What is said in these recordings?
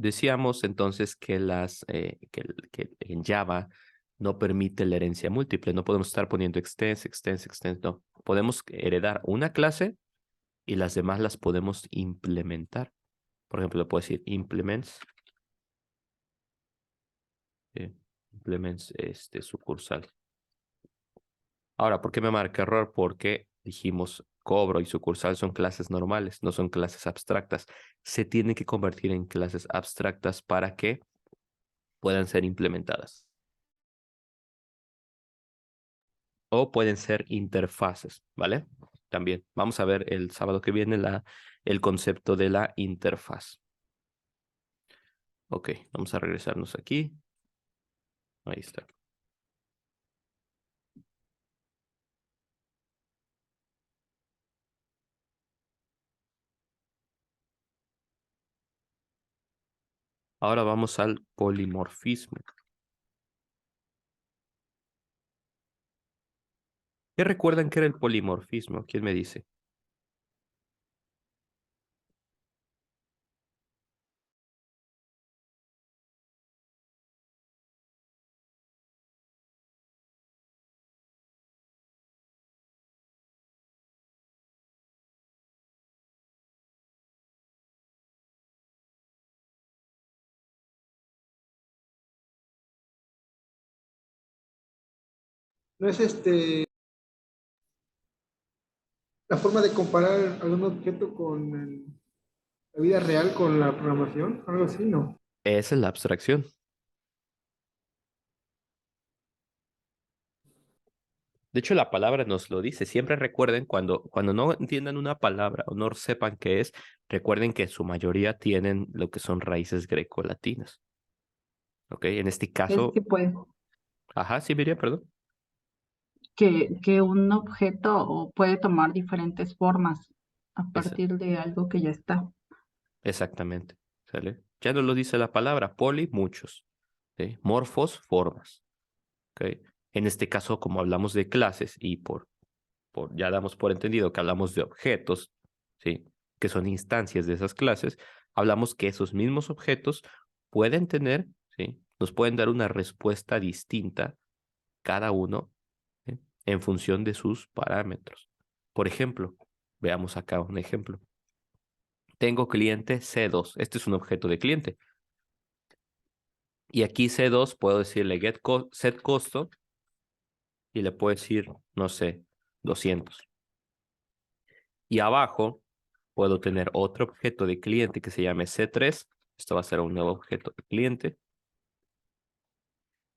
Decíamos entonces que, que en Java no permite la herencia múltiple. No podemos estar poniendo extends, extends, extends. No. Podemos heredar una clase y las demás las podemos implementar. Por ejemplo, le puedo decir implements. Implements sucursal. Ahora, ¿por qué me marca error? Porque dijimos cobro y sucursal son clases normales, no son clases abstractas. Se tienen que convertir en clases abstractas para que puedan ser implementadas. O pueden ser interfaces, ¿vale? También vamos a ver el sábado que viene el concepto de la interfaz. Ok, vamos a regresarnos aquí. Ahí está. Ahora vamos al polimorfismo. ¿Qué recuerdan que era el polimorfismo? ¿Quién me dice? No es la forma de comparar algún objeto con la vida real, con la programación, algo así, ¿no? Esa es la abstracción. De hecho, la palabra nos lo dice. Siempre recuerden, cuando no entiendan una palabra o no sepan qué es, recuerden que su mayoría tienen lo que son raíces grecolatinas. ¿Ok? En este Es caso, que pues ajá, sí, Miriam, perdón. que un objeto puede tomar diferentes formas a Esa, partir de algo que ya está. exactamente. ¿Sale? Ya nos lo dice la palabra. Poli, muchos. ¿Ok? Morfos, formas. ¿Ok? En este caso, como hablamos de clases y ya damos por entendido que hablamos de objetos, ¿sí? Que son instancias de esas clases, hablamos que esos mismos objetos pueden tener, ¿sí? Nos pueden dar una respuesta distinta cada uno, ¿sí? En función de sus parámetros. Por ejemplo, veamos acá un ejemplo. Tengo cliente C2. Este es un objeto de cliente. Y aquí C2 puedo decirle set costo y le puedo decir, no sé, 200. Y abajo puedo tener otro objeto de cliente que se llame C3. Esto va a ser un nuevo objeto de cliente.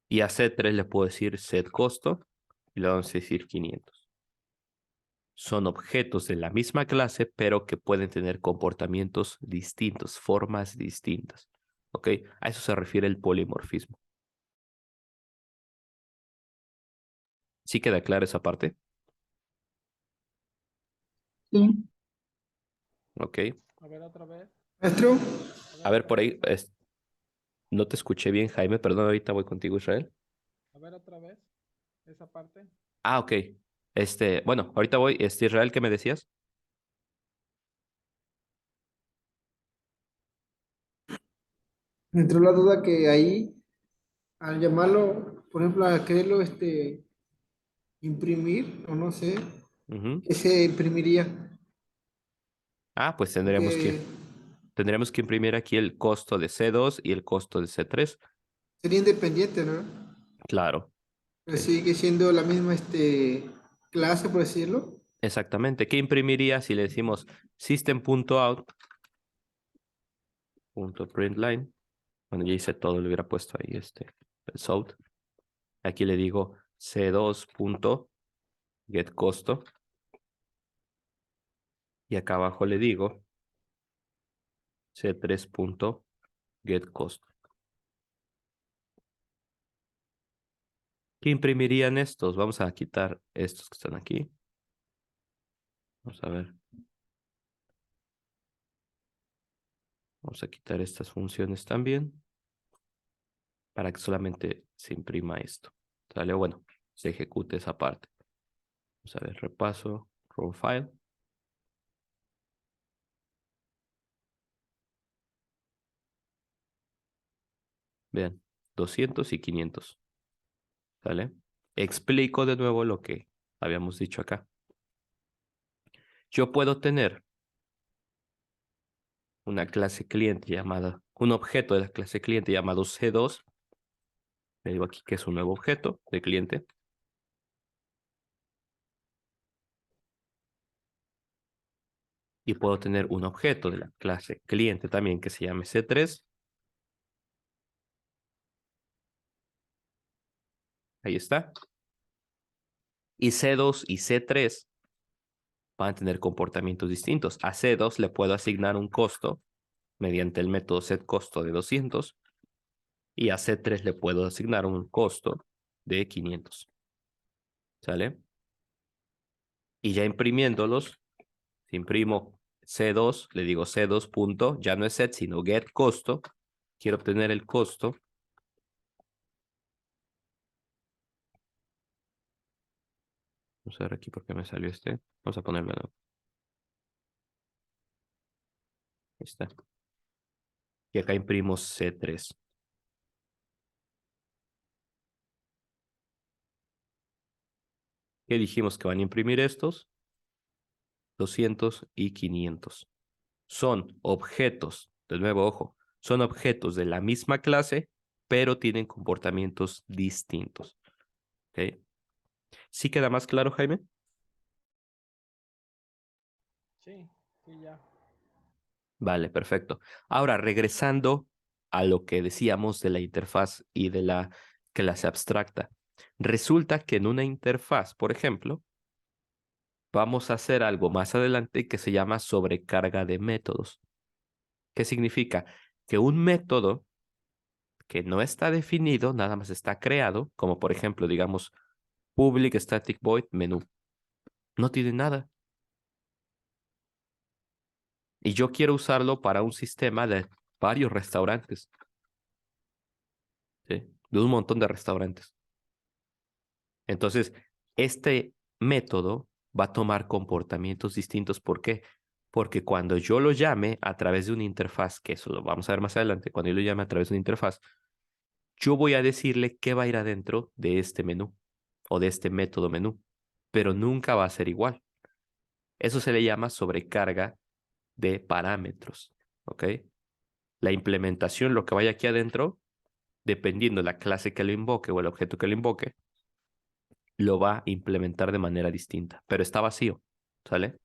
Y a C3 le puedo decir set costo y le vamos a decir 500. Son objetos de la misma clase, pero que pueden tener comportamientos distintos, formas distintas. ¿Ok? A eso se refiere el polimorfismo. ¿Sí queda clara esa parte? Sí, Ok. A ver otra vez, Maestro, a ver A ver, otra por vez, ahí, no te escuché bien, Jaime. Perdón, ahorita voy contigo, Israel. a ver otra vez, esa parte. Ah, ok. Bueno, ahorita voy. Israel, ¿qué me decías? me entró la duda que ahí, al llamarlo, por ejemplo, a quererlo imprimir, o no sé, Ujú. ¿qué se imprimiría? Ah, pues Porque tendremos que imprimir aquí el costo de C2 y el costo de C3. sería independiente, ¿no? Claro, Pero sí. sigue siendo la misma clase, por decirlo. Exactamente. ¿Qué imprimiría si le decimos system.out.println? Bueno, ya hice todo, le hubiera puesto ahí el south. Aquí le digo C2.getCosto y acá abajo le digo C3.getCosto. ¿Qué imprimirían estos? Vamos a quitar estos que están aquí. Vamos a ver. Vamos a quitar estas funciones también para que solamente se imprima esto. ¿Sale? Bueno, se ejecute esa parte. Vamos a ver, repaso, raw file. Vean, 200 y 500. ¿Sale? Explico de nuevo lo que habíamos dicho acá. Yo puedo tener una clase cliente llamada, un objeto de la clase cliente llamado C2. Le digo aquí que es un nuevo objeto de cliente. Y puedo tener un objeto de la clase cliente también que se llame C3. Ahí está. Y C2 y C3 van a tener comportamientos distintos. A C2 le puedo asignar un costo mediante el método setCosto de 200 y a C3 le puedo asignar un costo de 500. ¿Sale? Y ya imprimiéndolos, si imprimo C2, le digo C2 punto, ya no es set, sino get costo. Quiero obtener el costo. Vamos a ver aquí por qué me salió este. Vamos a ponerlo de nuevo. Ahí está. Y acá imprimo C3. ¿Qué dijimos que van a imprimir estos? 200 y 500. Son objetos, de nuevo, ojo, son objetos de la misma clase, pero tienen comportamientos distintos. ¿Ok? ¿Sí queda más claro, Jaime? Sí, sí, ya. Vale, perfecto. Ahora, regresando a lo que decíamos de la interfaz y de la clase abstracta. Resulta que en una interfaz, por ejemplo, vamos a hacer algo más adelante que se llama sobrecarga de métodos. ¿Qué significa? Que un método que no está definido, nada más está creado, como por ejemplo, digamos, public static void menú. No tiene nada. Y yo quiero usarlo para un sistema de varios restaurantes. ¿Sí? De un montón de restaurantes. Entonces, este método va a tomar comportamientos distintos. ¿Por qué? Porque cuando yo lo llame a través de una interfaz, que eso lo vamos a ver más adelante, cuando yo lo llame a través de una interfaz, yo voy a decirle qué va a ir adentro de este menú o de este método menú, pero nunca va a ser igual. Eso se le llama sobrecarga de parámetros, ¿ok? La implementación, lo que vaya aquí adentro, dependiendo de la clase que lo invoque o el objeto que lo invoque, lo va a implementar de manera distinta, pero está vacío, ¿sale?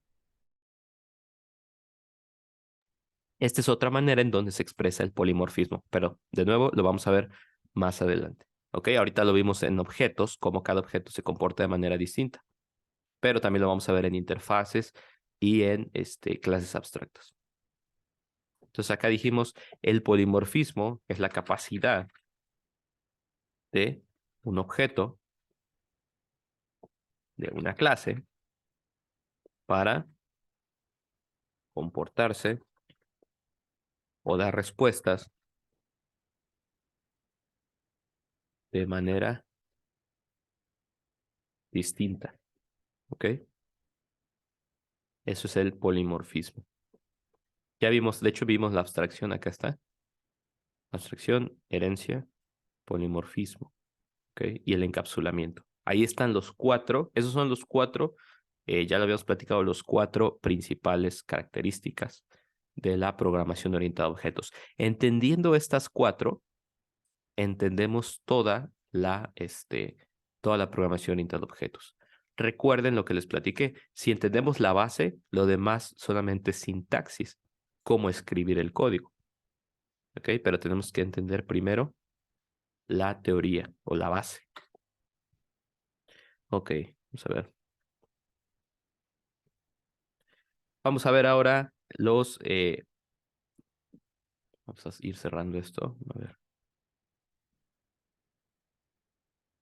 Esta es otra manera en donde se expresa el polimorfismo, pero de nuevo lo vamos a ver más adelante, ¿ok? Ahorita lo vimos en objetos, cómo cada objeto se comporta de manera distinta, pero también lo vamos a ver en interfaces y en clases abstractas. Entonces acá dijimos el polimorfismo es la capacidad de un objeto de una clase para comportarse o dar respuestas de manera distinta. ¿Ok? Eso es el polimorfismo. Ya vimos, de hecho vimos la abstracción, acá está. Abstracción, herencia, polimorfismo. ¿Ok? Y el encapsulamiento. Ahí están los cuatro, esos son los cuatro, ya lo habíamos platicado, los cuatro principales características de la programación orientada a objetos. Entendiendo estas cuatro, entendemos toda la programación orientada a objetos. Recuerden lo que les platiqué. Si entendemos la base, lo demás solamente es sintaxis, cómo escribir el código. ¿Ok? Pero tenemos que entender primero la teoría o la base. Ok, vamos a ver. Vamos a ver ahora vamos a ir cerrando esto. A ver.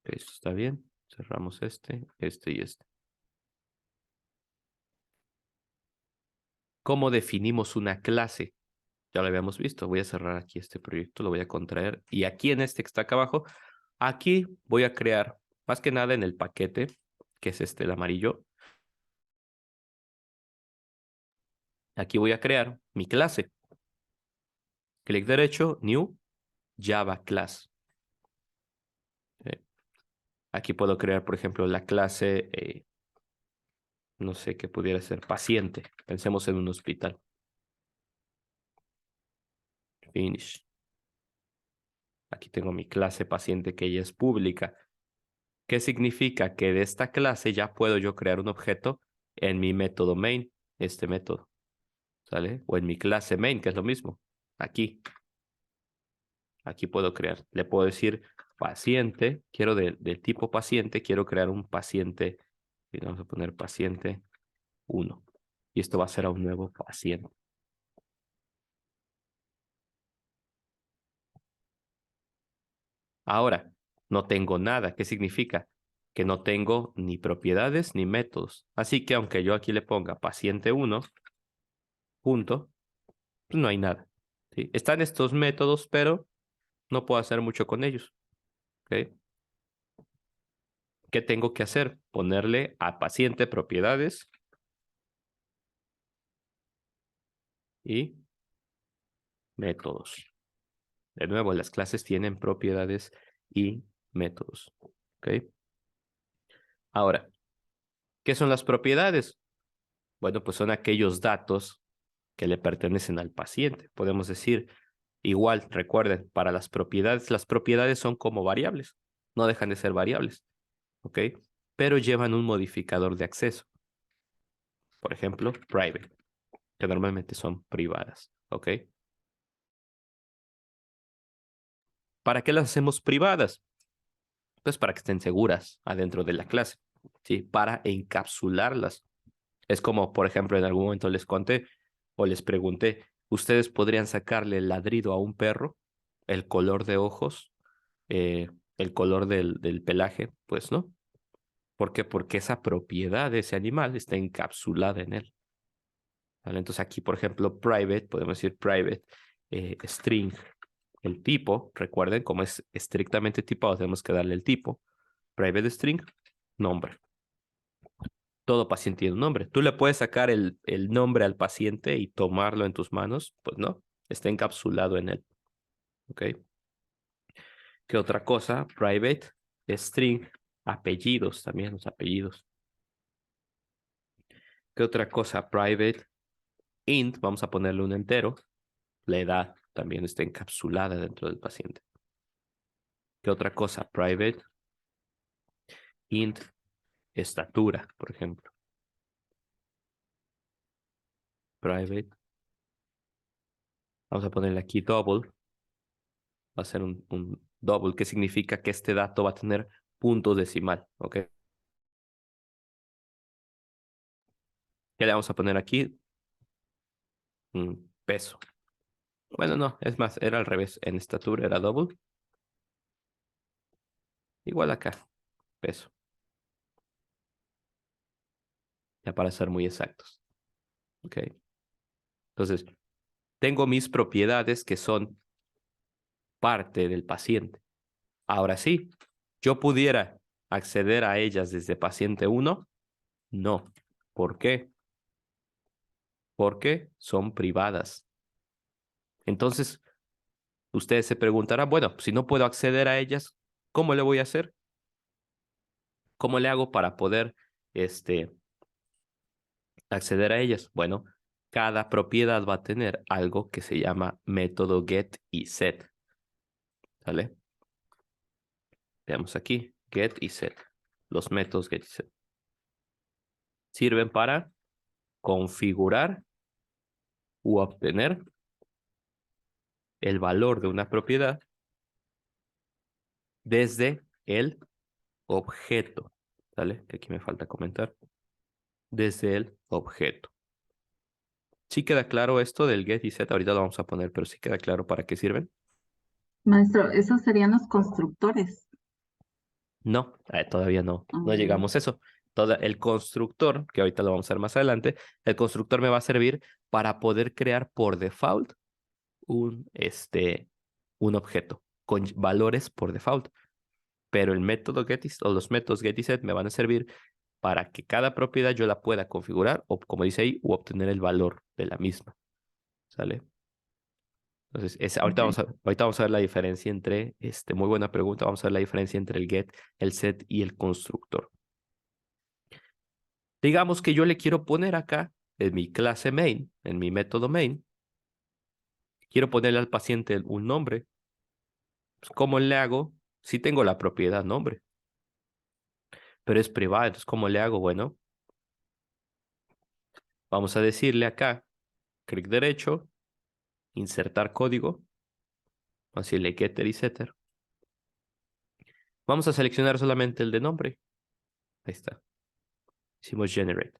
Ok, esto está bien. Cerramos este y este. ¿Cómo definimos una clase? Ya lo habíamos visto. Voy a cerrar aquí este proyecto, lo voy a contraer. Y aquí en este que está acá abajo, aquí voy a crear, más que nada en el paquete, que es el amarillo. Aquí voy a crear mi clase. Clic derecho, New, Java class. Aquí puedo crear, por ejemplo, la clase, no sé, qué pudiera ser paciente. Pensemos en un hospital. Finish. Aquí tengo mi clase paciente que ya es pública. ¿Qué significa? Que de esta clase ya puedo yo crear un objeto en mi método main, este método, ¿sale? O en mi clase main, que es lo mismo. Aquí puedo crear. Le puedo decir paciente, quiero del tipo paciente, quiero crear un paciente, y vamos a poner paciente 1. Y esto va a ser a un nuevo paciente. Ahora, no tengo nada. ¿Qué significa? Que no tengo ni propiedades ni métodos. Así que aunque yo aquí le ponga paciente 1, punto, pues no hay nada. ¿Sí? Están estos métodos, pero no puedo hacer mucho con ellos. ¿Ok? ¿Qué tengo que hacer? Ponerle a paciente propiedades y métodos. De nuevo, las clases tienen propiedades y métodos. ¿Ok? Ahora, ¿qué son las propiedades? Bueno, pues son aquellos datos que le pertenecen al paciente. Podemos decir, igual, recuerden, para las propiedades son como variables. No dejan de ser variables. ¿Ok? Pero llevan un modificador de acceso. Por ejemplo, private, que normalmente son privadas. ¿Ok? ¿Para qué las hacemos privadas? Pues para que estén seguras adentro de la clase, ¿sí? Para encapsularlas. Es como, por ejemplo, en algún momento les conté o les pregunté, ¿ustedes podrían sacarle el ladrido a un perro? ¿El color de ojos? ¿El color del pelaje? Pues no. ¿Por qué? Porque esa propiedad de ese animal está encapsulada en él. ¿Vale? Entonces aquí, por ejemplo, private, podemos decir private string. El tipo, recuerden, como es estrictamente tipado, tenemos que darle el tipo. Private string, nombre. Todo paciente tiene un nombre. ¿Tú le puedes sacar el nombre al paciente y tomarlo en tus manos? Pues no, está encapsulado en él. ¿Ok? ¿Qué otra cosa? Private string, apellidos, también los apellidos. ¿Qué otra cosa? Private int, vamos a ponerle un entero. La edad también está encapsulada dentro del paciente. ¿Qué otra cosa? Private int, estatura, por ejemplo. Private. Vamos a ponerle aquí double. Va a ser un double, que significa que este dato va a tener punto decimal. ¿Ok? ¿Qué le vamos a poner aquí? Peso. Bueno, no, es más, era al revés. En estatura era double. Igual acá, peso. Ya para ser muy exactos. ¿Ok? Entonces, tengo mis propiedades que son parte del paciente. Ahora sí, yo pudiera acceder a ellas desde paciente 1. No. ¿Por qué? Porque son privadas. Entonces, ustedes se preguntarán, bueno, si no puedo acceder a ellas, ¿cómo le voy a hacer? ¿Cómo le hago para poder acceder a ellas? Bueno, cada propiedad va a tener algo que se llama método get y set. ¿Sale? Veamos aquí, get y set. Los métodos get y set sirven para configurar u obtener el valor de una propiedad desde el objeto. ¿Sale? Que aquí me falta comentar. Desde el objeto. ¿Sí queda claro esto del get y set? Ahorita lo vamos a poner, pero sí queda claro para qué sirven. Maestro, esos serían los constructores. No, todavía no Mm, llegamos a eso. El constructor, que ahorita lo vamos a ver más adelante, el constructor me va a servir para poder crear por default un, un objeto con valores por default. Pero el método o los métodos get y set me van a servir para que cada propiedad yo la pueda configurar o, como dice ahí, u obtener el valor de la misma. ¿Sale? Entonces, Ok. ahorita vamos a ver la diferencia entre, muy buena pregunta, vamos a ver la diferencia entre el get, el set y el constructor. Digamos que yo le quiero poner acá, en mi clase main, en mi método main, quiero ponerle al paciente un nombre. Pues, ¿cómo le hago? Si tengo la propiedad nombre, pero es privada, entonces ¿cómo le hago? Bueno, vamos a decirle acá, clic derecho, insertar código, vamos a decirle getter y setter. Vamos a seleccionar solamente el de nombre. Ahí está. Hicimos generate.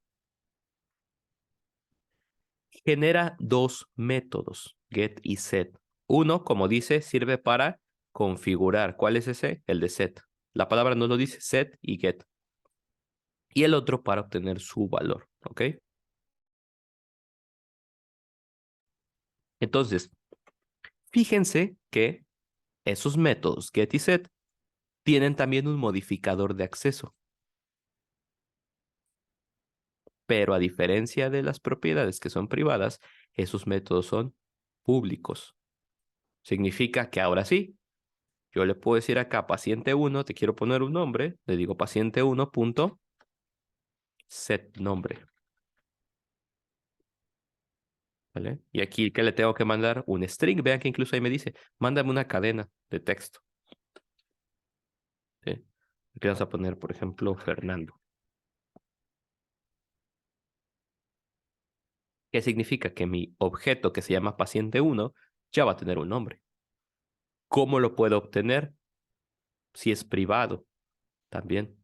Genera dos métodos, get y set. Uno, como dice, sirve para configurar. ¿Cuál es ese? El de set. La palabra nos lo dice, set y get. Y el otro para obtener su valor, ¿ok? Entonces, fíjense que esos métodos, get y set, tienen también un modificador de acceso. Pero a diferencia de las propiedades que son privadas, esos métodos son públicos. Significa que ahora sí, yo le puedo decir acá paciente 1, te quiero poner un nombre, le digo paciente 1 punto set nombre. ¿Vale? Y aquí que le tengo que mandar un string, vean que incluso ahí me dice, mándame una cadena de texto. ¿Sí? Aquí vamos a poner, por ejemplo, Fernando. ¿Qué significa? Que mi objeto que se llama paciente 1 ya va a tener un nombre. ¿Cómo lo puedo obtener? Si es privado, también.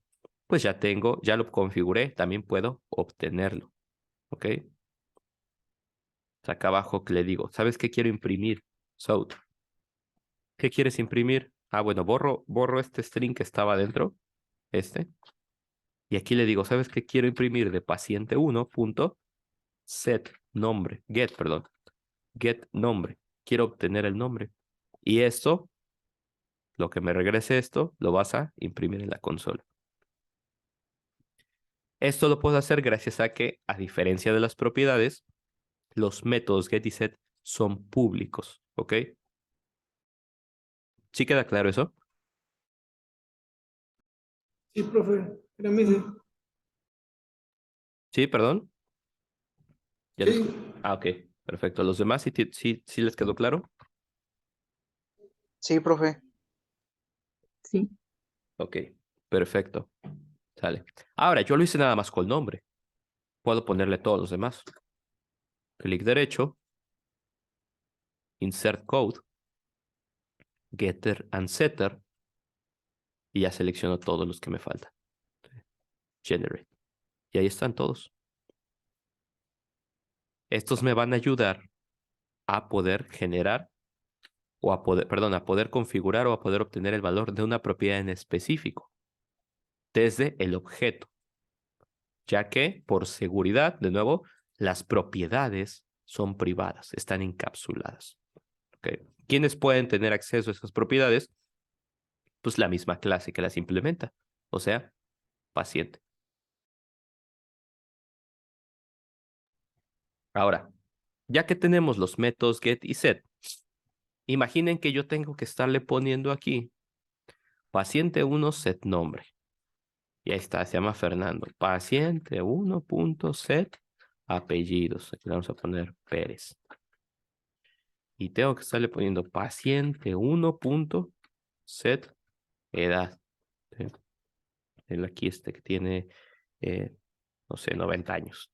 Pues ya lo configuré, también puedo obtenerlo. ¿Ok? Acá abajo que le digo, ¿sabes qué quiero imprimir? So, ¿qué quieres imprimir? Ah, bueno, borro este string que estaba dentro, este. Y aquí le digo, ¿sabes qué quiero imprimir de paciente 1 punto set nombre, get nombre. Quiero obtener el nombre. Y esto, lo que me regrese esto, lo vas a imprimir en la consola. Esto lo puedo hacer gracias a que, a diferencia de las propiedades, los métodos get y set son públicos, ¿ok? ¿Sí queda claro eso? Sí, profe. Era mí, sí. Sí, perdón. Ya lo Sí, escucho. Ah, ok. Perfecto. ¿Los demás sí les quedó claro? Sí, profe. Sí. Ok. Perfecto. Sale. Ahora, yo lo hice nada más con el nombre. Puedo ponerle todos los demás. Clic derecho. Insert code. Getter and setter. Y ya selecciono todos los que me faltan. Generate. Y ahí están todos. Estos me van a ayudar a poder generar o a poder, perdón, a poder configurar o a poder obtener el valor de una propiedad en específico desde el objeto, ya que por seguridad, de nuevo, las propiedades son privadas, están encapsuladas. ¿Okay? ¿Quiénes pueden tener acceso a esas propiedades? Pues la misma clase que las implementa, o sea, paciente. Ahora, ya que tenemos los métodos get y set, imaginen que yo tengo que estarle poniendo aquí paciente 1 set nombre. Y ahí está, se llama Fernando. Paciente 1.set apellidos. Aquí le vamos a poner Pérez. Y tengo que estarle poniendo paciente 1.set edad. ¿Sí? Él aquí que tiene, no sé, 90 años.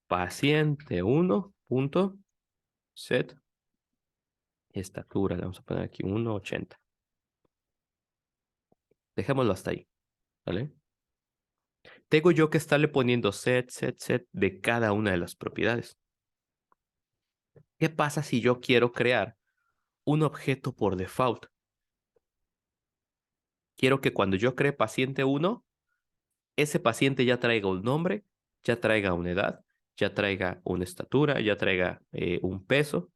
Paciente 1.set estatura. Le vamos a poner aquí 1.80. Dejémoslo hasta ahí. ¿Vale? Tengo yo que estarle poniendo set de cada una de las propiedades. ¿Qué pasa si yo quiero crear un objeto por default? Quiero que cuando yo cree paciente 1, ese paciente ya traiga un nombre, ya traiga una edad, ya traiga una estatura, ya traiga un peso,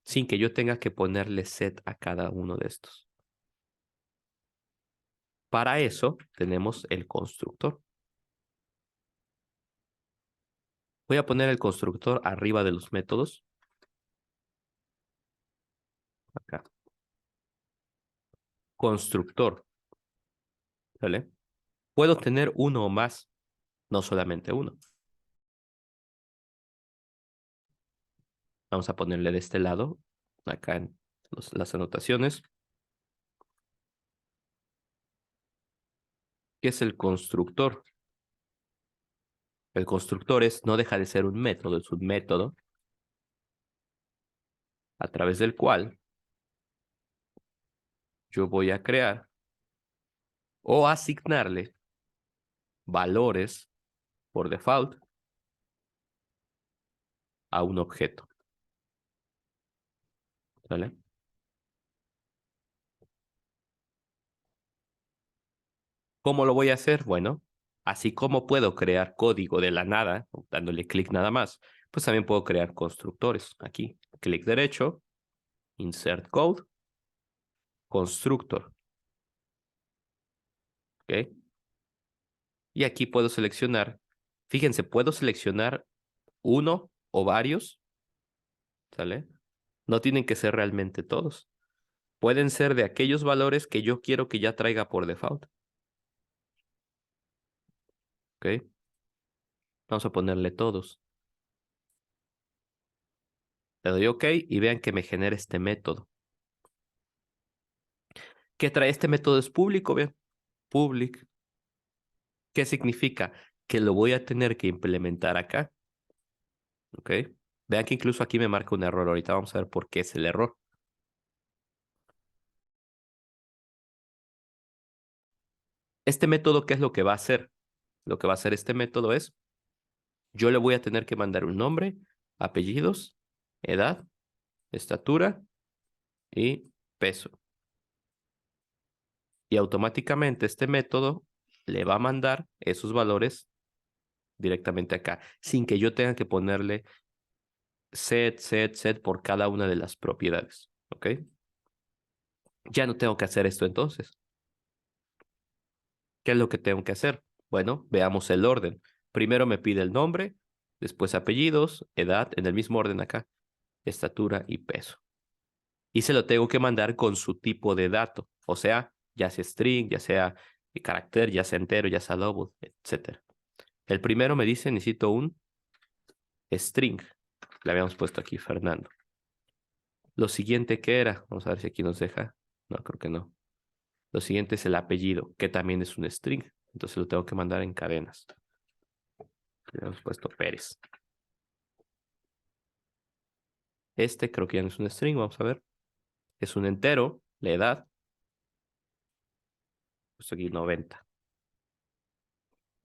sin que yo tenga que ponerle set a cada uno de estos. Para eso tenemos el constructor. Voy a poner el constructor arriba de los métodos. acá. Constructor. ¿Vale? Puedo tener uno o más, no solamente uno. Vamos a ponerle de este lado, acá en las anotaciones. ¿Qué es el constructor? El constructor no deja de ser un método, es un método a través del cual yo voy a crear o asignarle valores por default a un objeto. ¿Vale? ¿Cómo lo voy a hacer? Bueno, así como puedo crear código de la nada, dándole clic nada más, pues también puedo crear constructores. Aquí, clic derecho, insert code, constructor. ¿Ok? Y aquí puedo seleccionar, fíjense, puedo seleccionar uno o varios, ¿sale? No tienen que ser realmente todos. Pueden ser de aquellos valores que yo quiero que ya traiga por default. ¿Ok? Vamos a ponerle todos. Le doy OK y vean que me genera este método. ¿Qué trae este método? Es público, vean. Public. ¿Qué significa? Que lo voy a tener que implementar acá. ¿Ok? Vean que incluso aquí me marca un error. Ahorita vamos a ver por qué es el error. Este método, ¿qué es lo que va a hacer? Lo que va a hacer este método es, yo le voy a tener que mandar un nombre, apellidos, edad, estatura y peso. Y automáticamente este método le va a mandar esos valores directamente acá, sin que yo tenga que ponerle set por cada una de las propiedades. ¿Ok? Ya no tengo que hacer esto entonces. ¿Qué es lo que tengo que hacer? Bueno, veamos el orden. Primero me pide el nombre, después apellidos, edad, en el mismo orden acá, estatura y peso. Y se lo tengo que mandar con su tipo de dato, o sea, ya sea string, ya sea carácter, ya sea entero, ya sea double, etc. El primero me dice, necesito un string. Le habíamos puesto aquí Fernando. Lo siguiente, ¿qué era? Vamos a ver si aquí nos deja. No, creo que no. Lo siguiente es el apellido, que también es un string. Entonces lo tengo que mandar en cadenas. Le hemos puesto Pérez. Este creo que ya no es un string, vamos a ver. Es un entero, la edad. Puesto aquí 90.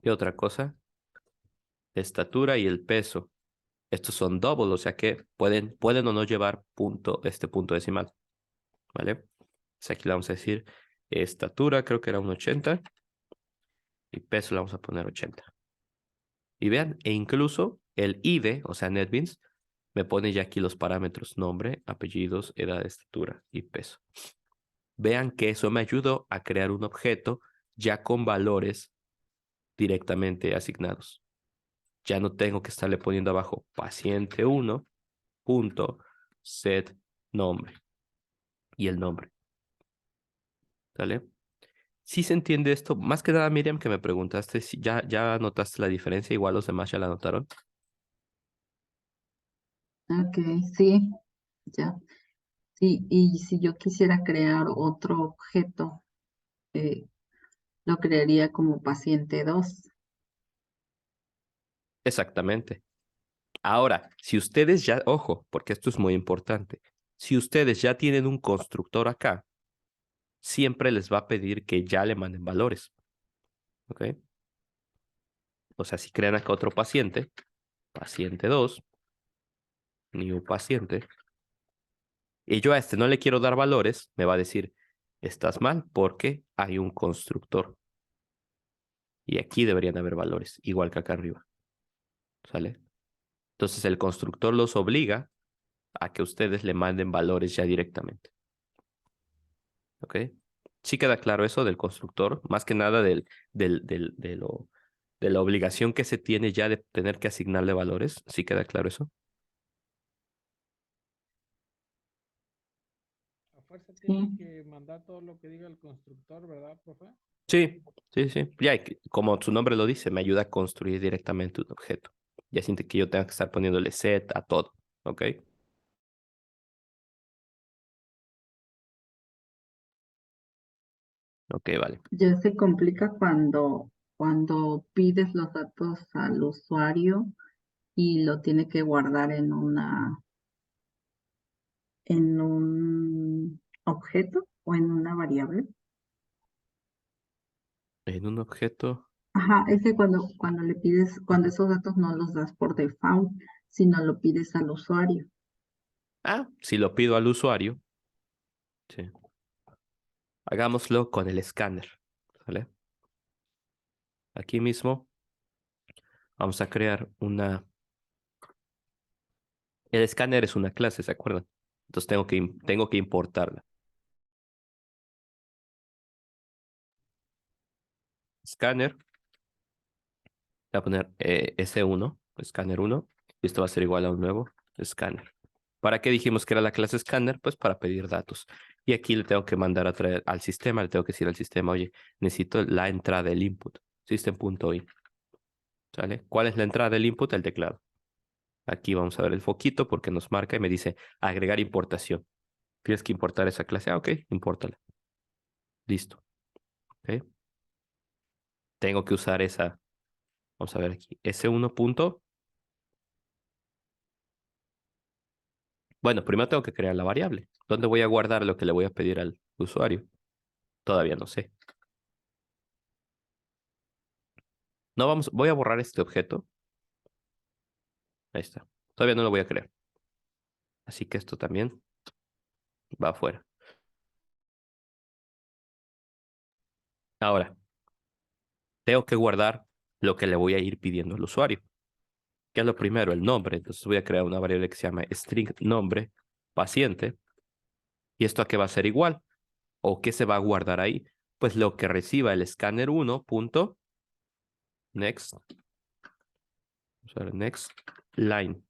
¿Qué otra cosa? La estatura y el peso. Estos son double, o sea que pueden o no llevar este punto decimal. ¿Vale? Entonces aquí le vamos a decir estatura, creo que era un 80. Y peso le vamos a poner 80. Y vean, e incluso el ID, o sea, NetBeans, me pone ya aquí los parámetros nombre, apellidos, edad, estatura y peso. Vean que eso me ayudó a crear un objeto ya con valores directamente asignados. Ya no tengo que estarle poniendo abajo paciente1 punto set nombre y el nombre. ¿Sale? Si se entiende esto, más que nada, Miriam, que me preguntaste si ya notaste la diferencia, igual los demás ya la notaron. Ok, sí, ya. Sí, y si yo quisiera crear otro objeto, eh, lo crearía como paciente 2. Exactamente. Ahora, si ustedes ya, ojo, porque esto es muy importante, si ustedes ya tienen un constructor acá, siempre les va a pedir que ya le manden valores. ¿Ok? O sea, si crean acá otro paciente, paciente 2, new paciente, y yo a este no le quiero dar valores, me va a decir, estás mal porque hay un constructor. Y aquí deberían haber valores, igual que acá arriba. ¿Sale? Entonces el constructor los obliga a que ustedes le manden valores ya directamente. ¿Ok? Sí queda claro eso del constructor, más que nada de la obligación que se tiene ya de tener que asignarle valores. ¿Sí queda claro eso? fuerza Sí, tiene que mandar todo lo que diga el constructor, ¿verdad, profe? Sí, sí, sí. Ya, como su nombre lo dice, me ayuda a construir directamente un objeto. Ya siente que yo tengo que estar poniéndole set a todo, ¿ok? Ok, vale. ya se complica cuando pides los datos al usuario y lo tiene que guardar en un objeto o en una variable. En un objeto. Ajá, es que cuando le pides, cuando esos datos no los das por default, sino lo pides al usuario. Ah, si lo pido al usuario, sí. Hagámoslo con el escáner, ¿vale? Aquí mismo vamos a crear una... El escáner es una clase, ¿se acuerdan? Entonces tengo que importarla. Escáner, voy a poner S1, escáner 1, y esto va a ser igual a un nuevo escáner. ¿Para qué dijimos que era la clase escáner? Pues para pedir datos. Y aquí le tengo que mandar a traer al sistema, le tengo que decir al sistema, oye, necesito la entrada del input, system.in. ¿Sale? ¿Cuál es la entrada del input? El teclado. Aquí vamos a ver el foquito porque nos marca y me dice agregar importación. Tienes que importar esa clase. Ah, ok, impórtala. Listo. ¿Ok? Tengo que usar esa. Vamos a ver aquí. S1 punto. Bueno, primero tengo que crear la variable. ¿Dónde voy a guardar lo que le voy a pedir al usuario? Todavía no sé. No vamos, voy a borrar este objeto. Ahí está. Todavía no lo voy a crear. Así que esto también va afuera. Ahora, tengo que guardar lo que le voy a ir pidiendo al usuario. ¿Qué es lo primero? El nombre. Entonces voy a crear una variable que se llama string nombre paciente. ¿Y esto a qué va a ser igual? ¿O qué se va a guardar ahí? Pues lo que reciba el escáner 1 punto next. Vamos a ver, next line.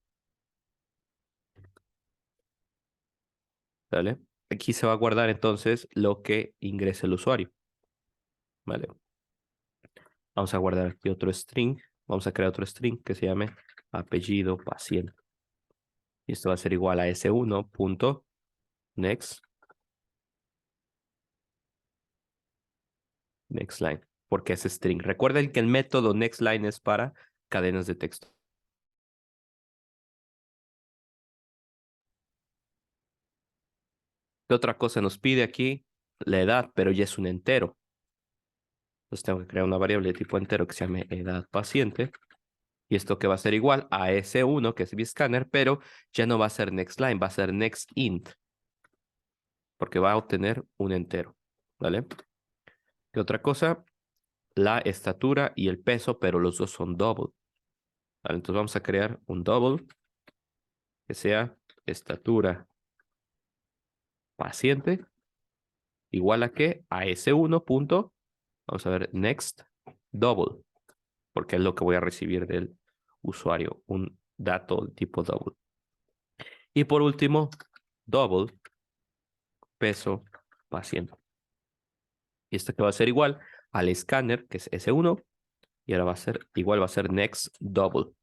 ¿Vale? Aquí se va a guardar entonces lo que ingrese el usuario. ¿Vale? Vamos a guardar aquí otro string. Vamos a crear otro string que se llame apellido paciente. Y esto va a ser igual a s1 punto next line. Porque es string. Recuerden que el método nextLine es para cadenas de texto. ¿Qué otra cosa nos pide aquí? La edad, pero ya es un entero. Entonces tengo que crear una variable de tipo entero que se llame edad paciente. Y esto que va a ser igual a S1, que es mi escáner, pero ya no va a ser nextLine, va a ser nextInt. Porque va a obtener un entero. ¿Vale? ¿Qué otra cosa? La estatura y el peso, pero los dos son double. ¿Vale? Entonces vamos a crear un double que sea estatura paciente igual a qué? A S1 punto, vamos a ver, next double, porque es lo que voy a recibir del usuario, un dato tipo double. Y por último, double peso paciente. Y esto que va a ser igual al escáner, que es S1, y ahora va a ser igual, va a ser next double.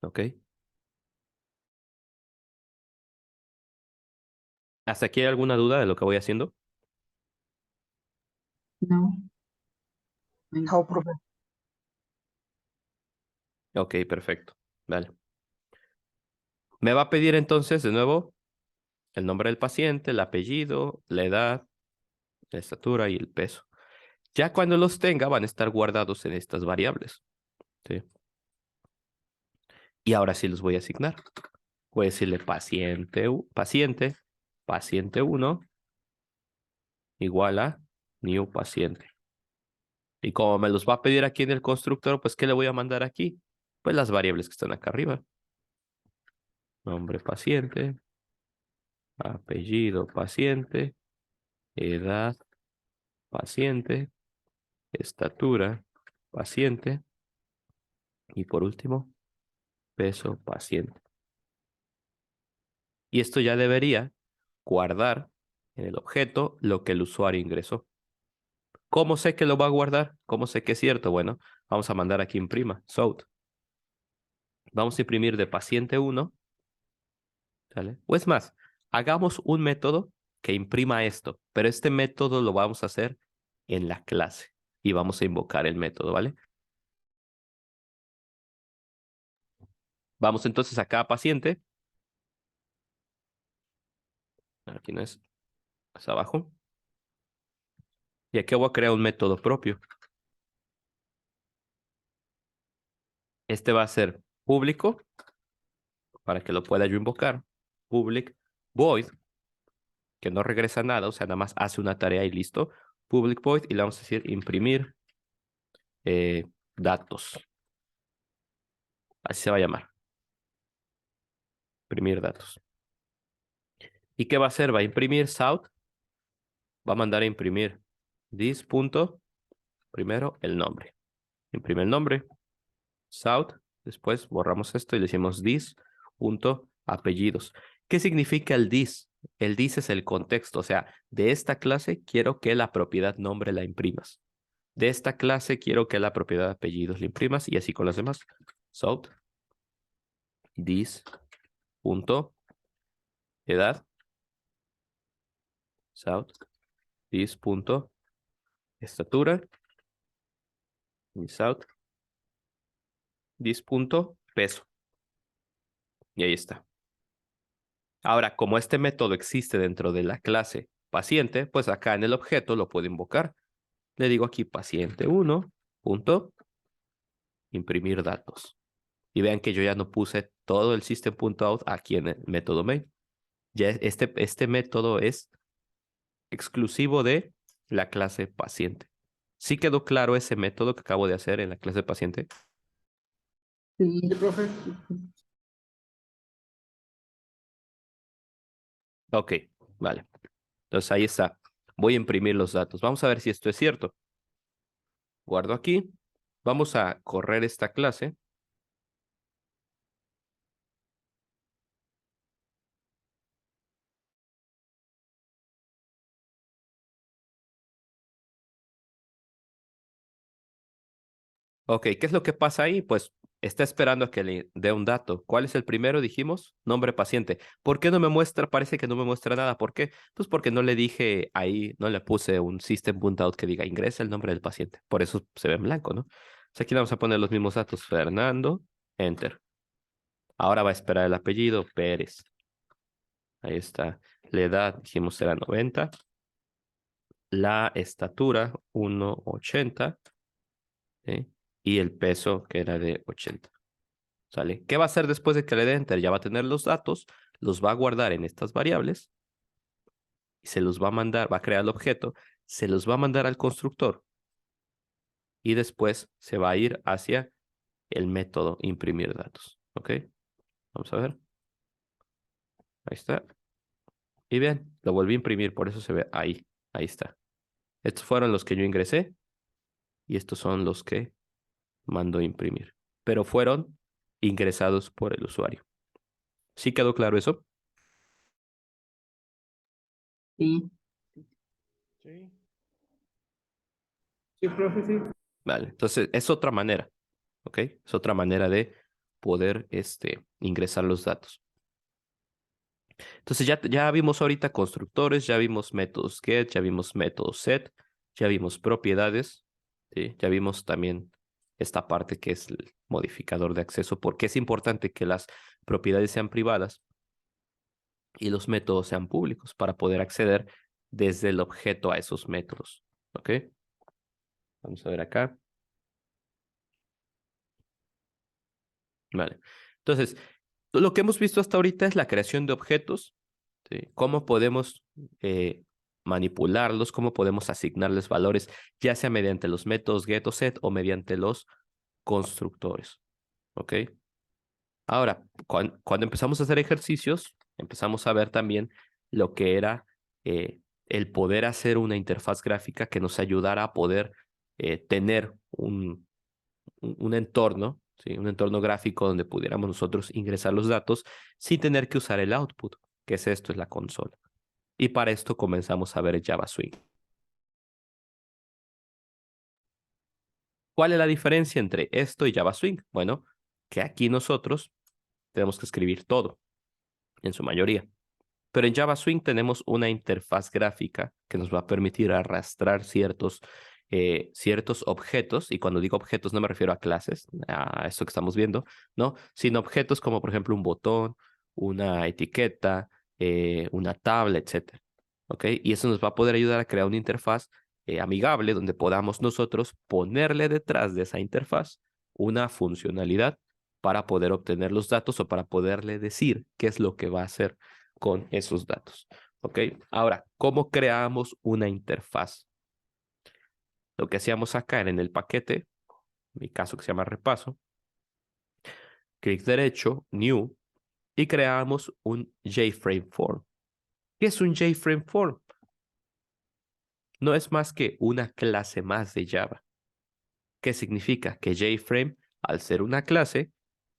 ¿Ok? ¿Hasta aquí hay alguna duda de lo que voy haciendo? No, ay, No, profe. Ok, perfecto. Vale. Me va a pedir entonces de nuevo el nombre del paciente, el apellido, la edad, la estatura y el peso. Ya cuando los tenga van a estar guardados en estas variables. ¿Sí? Y ahora sí los voy a asignar. Voy a decirle paciente 1 igual a new paciente. Y como me los va a pedir aquí en el constructor, pues ¿qué le voy a mandar aquí? Pues las variables que están acá arriba. Nombre paciente, apellido paciente, edad paciente, estatura paciente y por último, peso paciente. Y esto ya debería guardar en el objeto lo que el usuario ingresó. ¿Cómo sé que lo va a guardar? ¿Cómo sé que es cierto? Bueno, vamos a mandar aquí imprima, south. Vamos a imprimir de paciente 1, ¿sale? O es más, hagamos un método que imprima esto, pero este método lo vamos a hacer en la clase y vamos a invocar el método, ¿vale? Vamos entonces acá a paciente. Aquí no es abajo. Y aquí voy a crear un método propio. Este va a ser público, para que lo pueda yo invocar. Public void, que no regresa nada, o sea, nada más hace una tarea y listo. Public void, y le vamos a decir imprimir datos. Así se va a llamar. Imprimir datos. ¿Y qué va a hacer? Va a imprimir south. Va a mandar a imprimir this punto. Primero el nombre. Imprime el nombre. South. Después borramos esto y le decimos this punto apellidos. ¿Qué significa el this? El this es el contexto. O sea, de esta clase quiero que la propiedad nombre la imprimas. De esta clase quiero que la propiedad apellidos la imprimas y así con las demás. South. This punto edad. South. This punto estatura. Y south. This punto peso. Y ahí está. Ahora, como este método existe dentro de la clase paciente, pues acá en el objeto lo puedo invocar. Le digo aquí paciente1 punto imprimir datos. Y vean que yo ya no puse todo el system.out aquí en el método main. Ya este método es exclusivo de la clase paciente. ¿Sí quedó claro ese método que acabo de hacer en la clase paciente? Sí, Sí, profe. Ok, vale. Entonces ahí está. Voy a imprimir los datos. Vamos a ver si esto es cierto. Guardo aquí. Vamos a correr esta clase. Ok, ¿qué es lo que pasa ahí? Pues está esperando a que le dé un dato. ¿Cuál es el primero? Dijimos, nombre paciente. ¿Por qué no me muestra? Parece que no me muestra nada. ¿Por qué? Pues porque no le dije ahí, no le puse un system.out que diga ingresa el nombre del paciente. Por eso se ve en blanco, ¿no? Entonces aquí vamos a poner los mismos datos. Fernando, enter. Ahora va a esperar el apellido, Pérez. Ahí está. La edad, dijimos, será 90. La estatura, 1,80. ¿Sí? Y el peso, que era de 80. ¿Sale? ¿Qué va a hacer después de que le dé enter? Ya va a tener los datos, los va a guardar en estas variables y se los va a mandar, va a crear el objeto, se los va a mandar al constructor y después se va a ir hacia el método imprimir datos. ¿Ok? Vamos a ver. Ahí está. Y bien, lo volví a imprimir, por eso se ve ahí. Ahí está. Estos fueron los que yo ingresé y estos son los que mando a imprimir. Pero fueron ingresados por el usuario. ¿Sí quedó claro eso? sí, Sí. Sí, profe, sí. Vale, entonces es otra manera, ¿ok? Es otra manera de poder ingresar los datos. Entonces ya vimos ahorita constructores, ya vimos métodos get, ya vimos métodos set, ya vimos propiedades, ¿sí? Ya vimos también esta parte que es el modificador de acceso, porque es importante que las propiedades sean privadas y los métodos sean públicos para poder acceder desde el objeto a esos métodos, ¿ok? Vamos a ver acá. Vale. Entonces, lo que hemos visto hasta ahorita es la creación de objetos, ¿sí? Cómo podemos manipularlos, cómo podemos asignarles valores, ya sea mediante los métodos get o set o mediante los constructores. ¿Ok? Ahora, cuando empezamos a hacer ejercicios, empezamos a ver también lo que era el poder hacer una interfaz gráfica que nos ayudara a poder tener un entorno, ¿sí? Un entorno gráfico donde pudiéramos nosotros ingresar los datos sin tener que usar el output. ¿Qué es esto? Es la consola. Y para esto comenzamos a ver Java Swing. ¿Cuál es la diferencia entre esto y Java Swing? Bueno, que aquí nosotros tenemos que escribir todo, en su mayoría. Pero en Java Swing tenemos una interfaz gráfica que nos va a permitir arrastrar ciertos objetos, y cuando digo objetos no me refiero a clases, a esto que estamos viendo, ¿no? Sino objetos como por ejemplo un botón, una etiqueta, una tabla, etcétera. ¿Ok? Y eso nos va a poder ayudar a crear una interfaz amigable donde podamos nosotros ponerle detrás de esa interfaz una funcionalidad para poder obtener los datos o para poderle decir qué es lo que va a hacer con esos datos. ¿Ok? Ahora, ¿cómo creamos una interfaz? Lo que hacíamos acá era en el paquete, en mi caso que se llama repaso, clic derecho, New, y creamos un JFrame Form. ¿Qué es un JFrame Form? No es más que una clase más de Java. ¿Qué significa? Que JFrame, al ser una clase,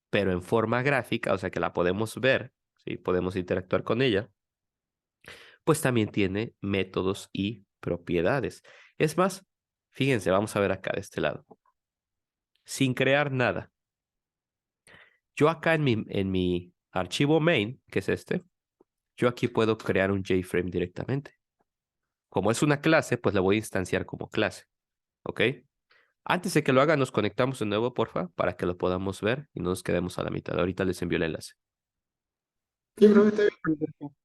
pero en forma gráfica, o sea que la podemos ver, ¿sí? Podemos interactuar con ella, pues también tiene métodos y propiedades. Es más, fíjense, vamos a ver acá de este lado. Sin crear nada. Yo acá en mi archivo main, que es este, yo aquí puedo crear un JFrame directamente. Como es una clase, pues la voy a instanciar como clase. ¿Ok? Antes de que lo haga, nos conectamos de nuevo, porfa, para que lo podamos ver y no nos quedemos a la mitad. Ahorita les envío el enlace. Sí, profe, está bien.